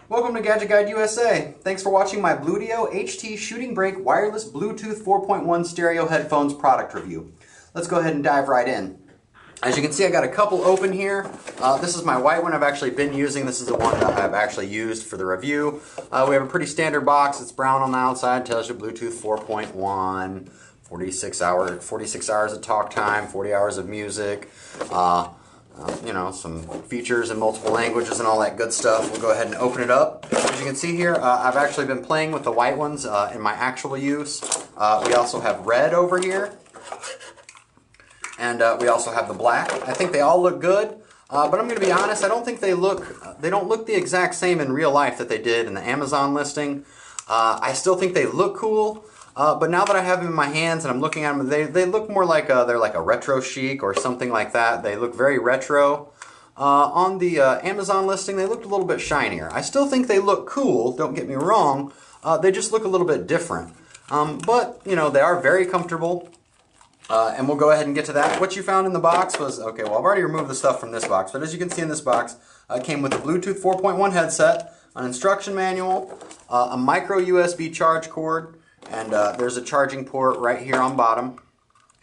Welcome to Gadget Guide USA. Thanks for watching my BlueDio HT Shooting Brake Wireless Bluetooth 4.1 Stereo Headphones product review. Let's go ahead and dive right in. As you can see, I got a couple open here. This is my white one I've actually been using. This is the one that I've actually used for the review. We have a pretty standard box. It's brown on the outside. Tells you Bluetooth 4.1, 46 hours of talk time, 40 hours of music. You know, some features in multiple languages and all that good stuff. We'll go ahead and open it up. As you can see here, I've actually been playing with the white ones in my actual use. We also have red over here. And we also have the black. I think they all look good, but I'm going to be honest, I don't think they don't look the exact same in real life that they did in the Amazon listing. I still think they look cool, but now that I have them in my hands and I'm looking at them, they look more like they're like a retro chic or something like that. They look very retro. On the Amazon listing, they looked a little bit shinier. I still think they look cool, don't get me wrong. They just look a little bit different. But, you know, they are very comfortable. And we'll go ahead and get to that. What you found in the box was, okay, well, I've already removed the stuff from this box, but as you can see in this box, it came with a Bluetooth 4.1 headset, an instruction manual, a micro USB charge cord, and there's a charging port right here on bottom,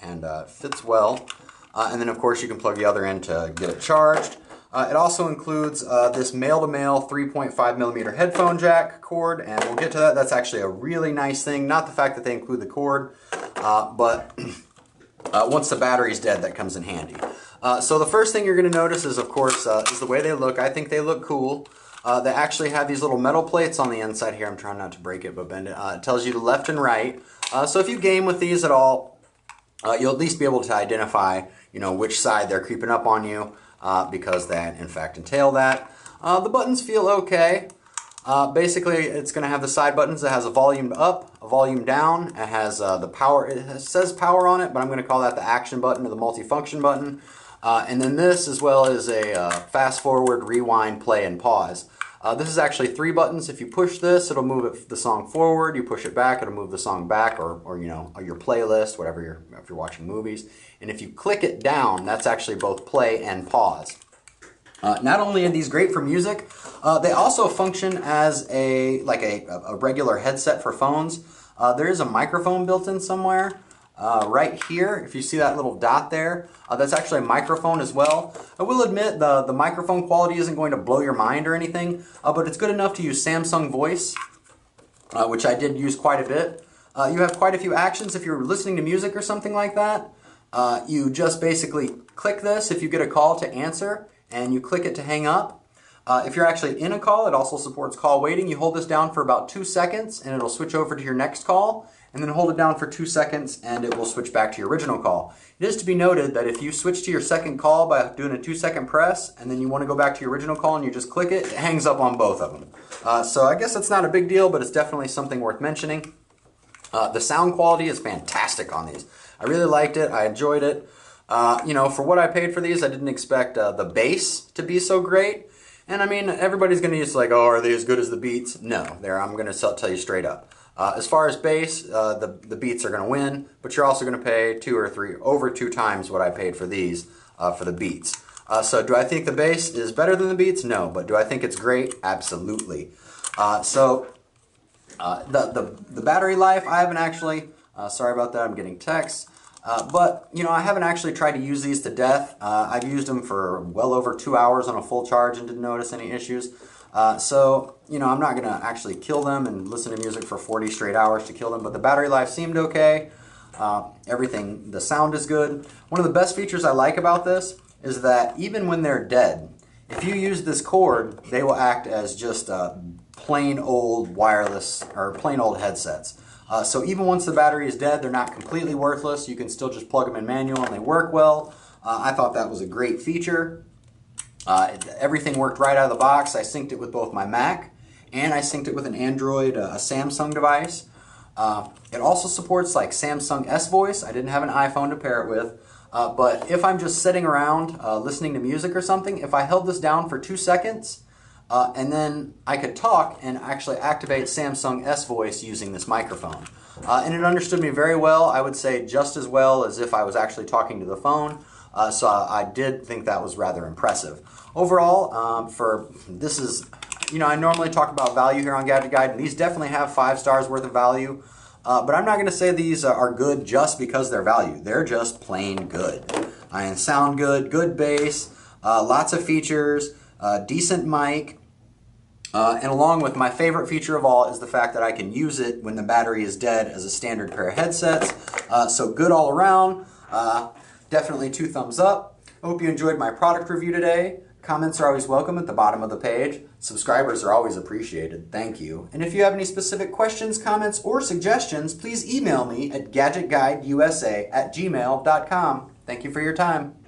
and fits well. And then, of course, you can plug the other end to get it charged. It also includes this male-to-male 3.5mm headphone jack cord, and we'll get to that. That's actually a really nice thing. Not the fact that they include the cord, but once the battery's dead, that comes in handy. So the first thing you're going to notice is, of course, is the way they look. I think they look cool. They actually have these little metal plates on the inside here. I'm trying not to break it, but bend it. It tells you the left and right. So if you game with these at all, you'll at least be able to identify, you know, which side they're creeping up on you, because they, in fact, entail that. The buttons feel okay. Basically, it's going to have the side buttons. It has a volume up, a volume down. It has the power. It says power on it, but I'm going to call that the action button or the multifunction button. And then this, as well as a fast forward, rewind, play, and pause. This is actually 3 buttons. If you push this, it'll move the song forward. You push it back, it'll move the song back, or you know, your playlist, whatever if you're watching movies. And if you click it down, that's actually both play and pause. Not only are these great for music, they also function as a regular headset for phones. There is a microphone built in somewhere right here. If you see that little dot there, that's actually a microphone as well. I will admit the microphone quality isn't going to blow your mind or anything, but it's good enough to use Samsung Voice, which I did use quite a bit. You have quite a few actions if you're listening to music or something like that. You just basically click this if you get a call to answer, and you click it to hang up. If you're actually in a call, it also supports call waiting. You hold this down for about 2 seconds and it'll switch over to your next call, and then hold it down for 2 seconds and it will switch back to your original call. It is to be noted that if you switch to your second call by doing a 2-second press and then you want to go back to your original call and you just click it, it hangs up on both of them. So I guess that's not a big deal, but it's definitely something worth mentioning. The sound quality is fantastic on these. I really liked it. I enjoyed it. You know, for what I paid for these, I didn't expect the bass to be so great. And I mean, everybody's going to use like, oh, are they as good as the Beats? No, I'm going to tell you straight up. As far as bass, the Beats are going to win, but you're also going to pay over 2 times what I paid for these for the Beats. So do I think the bass is better than the Beats? No, but do I think it's great? Absolutely. The battery life, I haven't actually, sorry about that, I'm getting texts. But, you know, I haven't actually tried to use these to death. I've used them for well over 2 hours on a full charge and didn't notice any issues. So, you know, I'm not going to actually kill them and listen to music for 40 straight hours to kill them, but the battery life seemed okay. Everything, the sound is good. One of the best features I like about this is that even when they're dead, if you use this cord, they will act as just plain old wireless or plain old headsets. So even once the battery is dead, they're not completely worthless. You can still just plug them in manual and they work well. I thought that was a great feature. Everything worked right out of the box. I synced it with both my Mac and I synced it with an Android, a Samsung device. It also supports like Samsung S Voice. I didn't have an iPhone to pair it with. But if I'm just sitting around listening to music or something, if I held this down for 2 seconds, and then I could talk and actually activate Samsung S Voice using this microphone. And it understood me very well. I would say just as well as if I was actually talking to the phone. So I did think that was rather impressive. Overall, this is you know, I normally talk about value here on Gadget Guide, and these definitely have 5 stars worth of value. But I'm not going to say these are good just because they're value. They're just plain good. And sound good, good bass, lots of features, decent mic, and along with my favorite feature of all is the fact that I can use it when the battery is dead as a standard pair of headsets. So good all around. Definitely 2 thumbs up. I hope you enjoyed my product review today. Comments are always welcome at the bottom of the page. Subscribers are always appreciated. Thank you. And if you have any specific questions, comments, or suggestions, please email me at GadgetGuideUSA@gmail.com. Thank you for your time.